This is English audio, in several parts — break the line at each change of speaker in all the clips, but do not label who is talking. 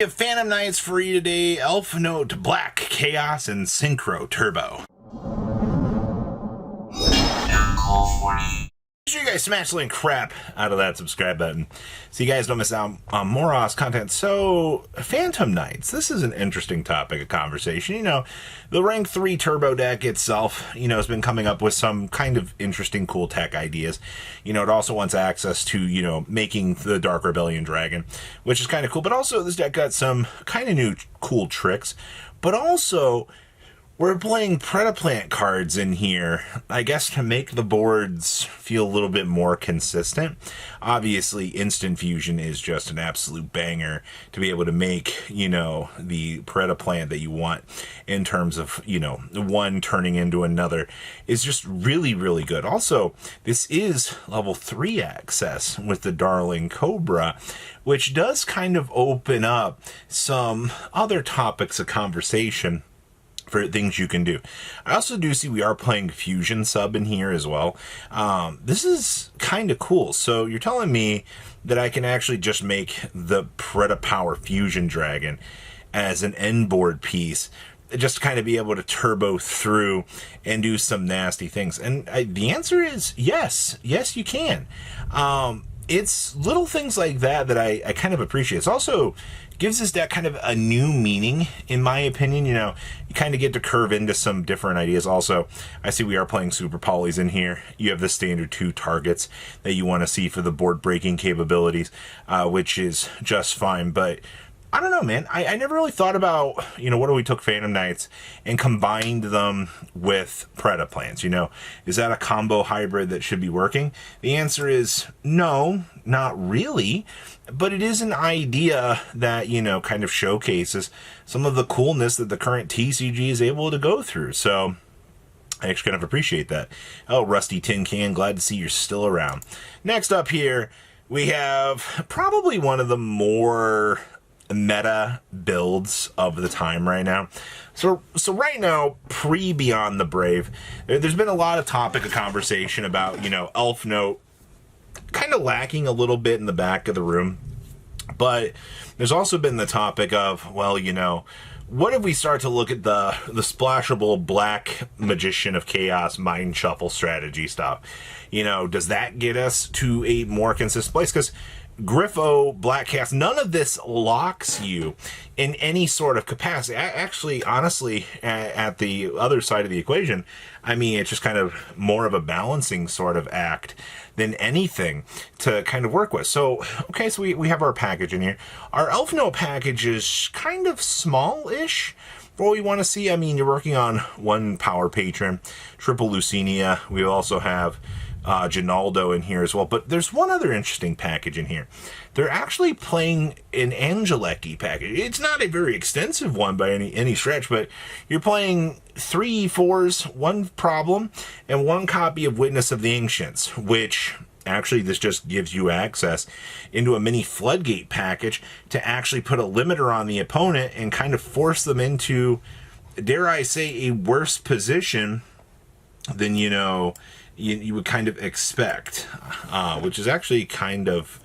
We have Phantom Knights free today, Elf Note Black, Chaos, and Synchro Turbo. Make sure you guys smash the link crap out of that subscribe button so you guys don't miss out on more awesome content. So, Phantom Knights, this is an interesting topic of conversation. You know, the rank 3 turbo deck itself, you know, has been coming up with some kind of interesting, cool tech ideas. You know, it also wants access to, you know, making the Dark Rebellion Dragon, which is kind of cool. But also, this deck got some kind of new cool tricks. But also, we're playing Predaplant cards in here, I guess, to make the boards feel a little bit more consistent. Obviously, Instant Fusion is just an absolute banger to be able to make, you know, the Predaplant that you want in terms of, you know, one turning into another is just really, really good. Also, this is level 3 access with the Darling Cobra, which does kind of open up some other topics of conversation for things you can do. I also do see we are playing Fusion sub in here as well. This is kind of cool. So you're telling me that I can actually just make the Predapower Fusion Dragon as an end board piece, just to kind of be able to turbo through and do some nasty things. And the answer is yes. Yes, you can. It's little things like that I kind of appreciate. It's also gives this deck kind of a new meaning, in my opinion. You know, you kind of get to curve into some different ideas. Also, I see we are playing Super Polys in here. You have the standard 2 targets that you want to see for the board breaking capabilities, which is just fine. But I don't know, man. I never really thought about, you know, what if we took Phantom Knights and combined them with Predaplants, you know? Is that a combo hybrid that should be working? The answer is no, not really. But it is an idea that, you know, kind of showcases some of the coolness that the current TCG is able to go through. So I actually kind of appreciate that. Oh, Rusty Tin Can, glad to see you're still around. Next up here, we have probably one of the more meta builds of the time right now. So right now, pre-Beyond the Brave, there's been a lot of topic of conversation about, you know, Elf Note kind of lacking a little bit in the back of the room. But there's also been the topic of, well, you know, what if we start to look at the splashable Black Magician of Chaos Mind Shuffle strategy stuff? You know, does that get us to a more consistent place? Because Griffo, Black Cast, none of this locks you in any sort of capacity. Actually, honestly, at the other side of the equation, I mean, it's just kind of more of a balancing sort of act than anything to kind of work with. So, okay, so we have our package in here. Our Elf Note package is kind of small-ish for what we want to see. I mean, you're working on 1 Power Patron, triple Lucinia. We also have Ginaldo in here as well. But there's one other interesting package in here. They're actually playing an Angelecki package. It's not a very extensive one by any stretch, but you're playing 3 4s, 1 Problem, and 1 copy of Witness of the Ancients, which actually this just gives you access into a mini Floodgate package to actually put a limiter on the opponent and kind of force them into, dare I say, a worse position than, you know, you would kind of expect, which is actually kind of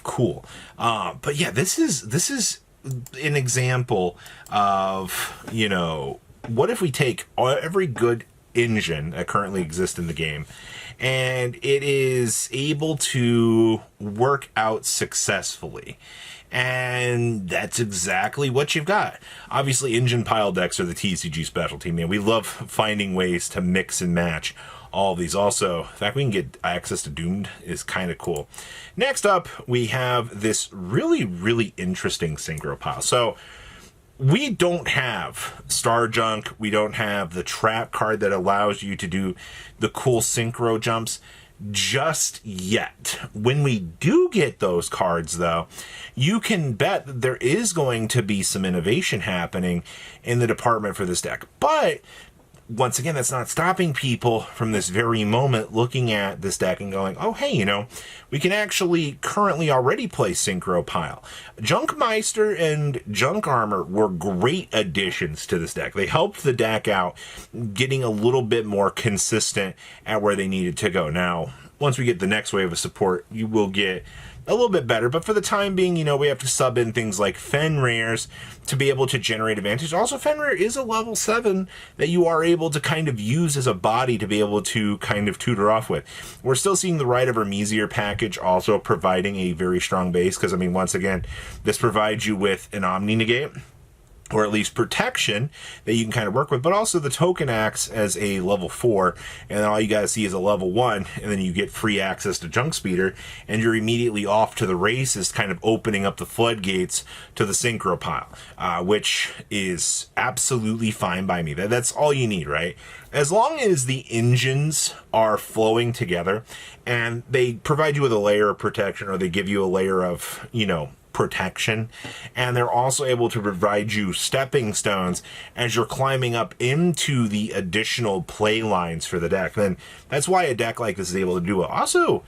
cool. But yeah, this is an example of, you know, what if we take every good engine that currently exists in the game and it is able to work out successfully. And that's exactly what you've got. Obviously, engine pile decks are the TCG specialty, man. We love finding ways to mix and match all of these. Also, the fact we can get access to Doomed is kind of cool. Next up, we have this really, really interesting Synchro pile. So we don't have Star Junk. We don't have the trap card that allows you to do the cool Synchro jumps just yet. When we do get those cards, though, you can bet that there is going to be some innovation happening in the department for this deck. But once again, that's not stopping people from this very moment looking at this deck and going, oh, hey, you know, we can actually currently already play Synchro Pile. Junkmeister and Junk Armor were great additions to this deck. They helped the deck out getting a little bit more consistent at where they needed to go. Now, once we get the next wave of support, you will get a little bit better, but for the time being, we have to sub in things like Fenrir's to be able to generate advantage. Also, Fenrir is a level 7 that you are able to kind of use as a body to be able to kind of tutor off with. We're still seeing the Rite of Hermesier package also providing a very strong base, because, once again, this provides you with an Omni Negate, or at least protection that you can kind of work with, but also the token acts as a level 4, and then all you gotta see is a level 1, and then you get free access to Junk Speeder, and you're immediately off to the races, kind of opening up the floodgates to the Synchro pile, which is absolutely fine by me. That's all you need, right? As long as the engines are flowing together, and they provide you with a layer of protection, or they give you a layer of, protection, and they're also able to provide you stepping stones as you're climbing up into the additional play lines for the deck, then that's why a deck like this is able to do it. Also,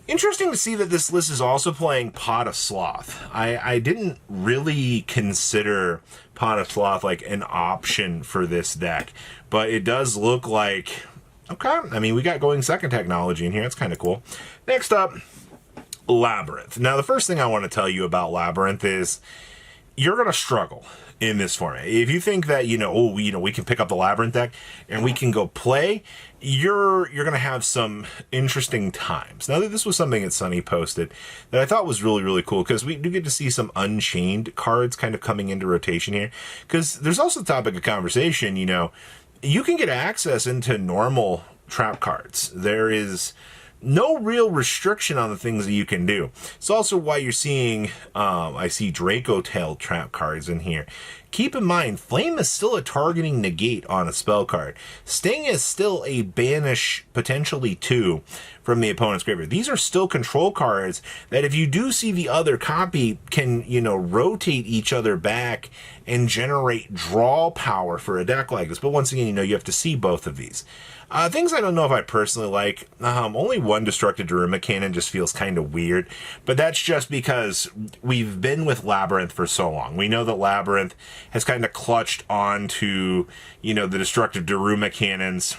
interesting to see that this list is also playing Pot of Sloth. I didn't really consider Pot of Sloth like an option for this deck, but it does look like, okay, we got going second technology in here. That's kind of cool. Next up, Labyrinth. Now, the first thing I want to tell you about Labyrinth is you're going to struggle in this format. If you think that, we can pick up the Labyrinth deck and we can go play, you're going to have some interesting times. Now, this was something that Sonny posted that I thought was really, really cool, because we do get to see some Unchained cards kind of coming into rotation here, because there's also the topic of conversation, you can get access into normal trap cards. There is no real restriction on the things that you can do. It's also why you're seeing, I see Draco Tail trap cards in here. Keep in mind, Flame is still a targeting negate on a spell card. Sting is still a banish, potentially 2, from the opponent's graveyard. These are still control cards that, if you do see the other copy, can, rotate each other back and generate draw power for a deck like this. But once again, you have to see both of these. Things I don't know if I personally like. Only one Destructive Daruma Cannon just feels kind of weird, but that's just because we've been with Labyrinth for so long. We know that Labyrinth has kind of clutched on to, the Destructive Daruma Cannons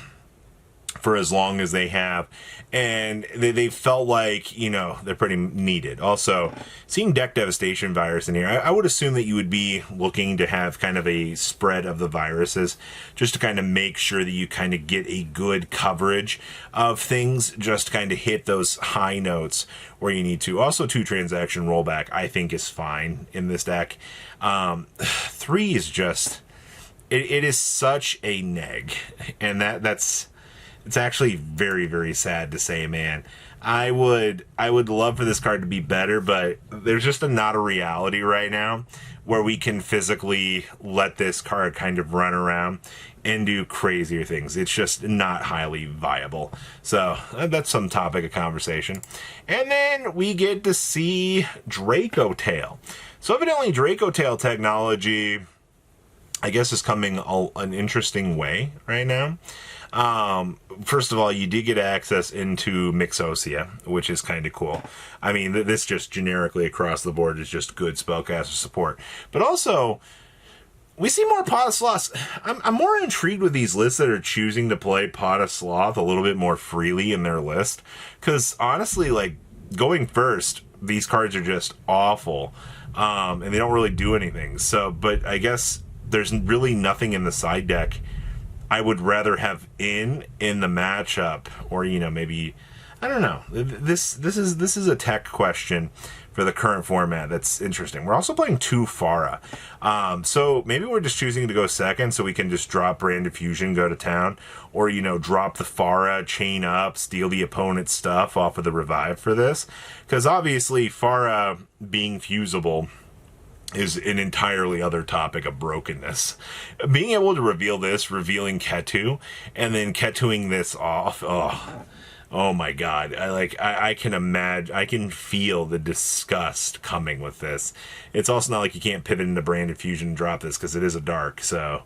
for as long as they have, and they felt like, they're pretty needed. Also, seeing Deck Devastation Virus in here, I would assume that you would be looking to have kind of a spread of the viruses, just to kind of make sure that you kind of get a good coverage of things, just to kind of hit those high notes where you need to. Also, 2 transaction rollback, I think, is fine in this deck. 3 is just, it is such a neg, and that's... It's actually very, very sad to say, man. I would love for this card to be better, but there's just not a reality right now where we can physically let this card kind of run around and do crazier things. It's just not highly viable. So that's some topic of conversation. And then we get to see Draco Tail. So evidently Draco Tail technology, I guess, is coming an interesting way right now. First of all, you did get access into Mixosia, which is kind of cool. This just generically across the board is just good spellcaster support. But also, we see more Pot of Sloth. I'm more intrigued with these lists that are choosing to play Pot of Sloth a little bit more freely in their list. Because honestly, going first, these cards are just awful. And they don't really do anything. So, but I guess there's really nothing in the side deck I would rather have in the matchup, or maybe, I don't know. This is a tech question for the current format that's interesting. We're also playing 2 Pharah, so maybe we're just choosing to go second so we can just drop Brand Diffusion, go to town, or drop the Pharah, chain up, steal the opponent's stuff off of the revive for this, because obviously Pharah being fusible is an entirely other topic of brokenness. Being able to reveal this, revealing Ketu, and then Ketuing this off, oh my god. I can imagine, I can feel the disgust coming with this. It's also not like you can't pivot into Brand Diffusion and drop this, because it is a dark, so...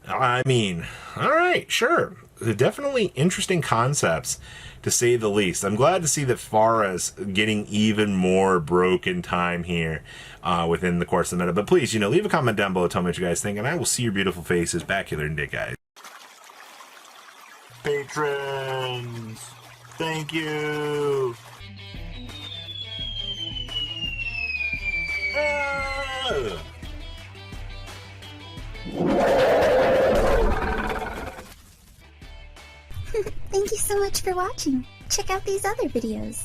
alright, sure. Definitely interesting concepts, to say the least. I'm glad to see that Pharah's getting even more broken time here within the course of the meta. But please, leave a comment down below, tell me what you guys think, and I will see your beautiful faces back here in a day, guys. Patrons, thank you.
Thank you so much for watching. Check out these other videos.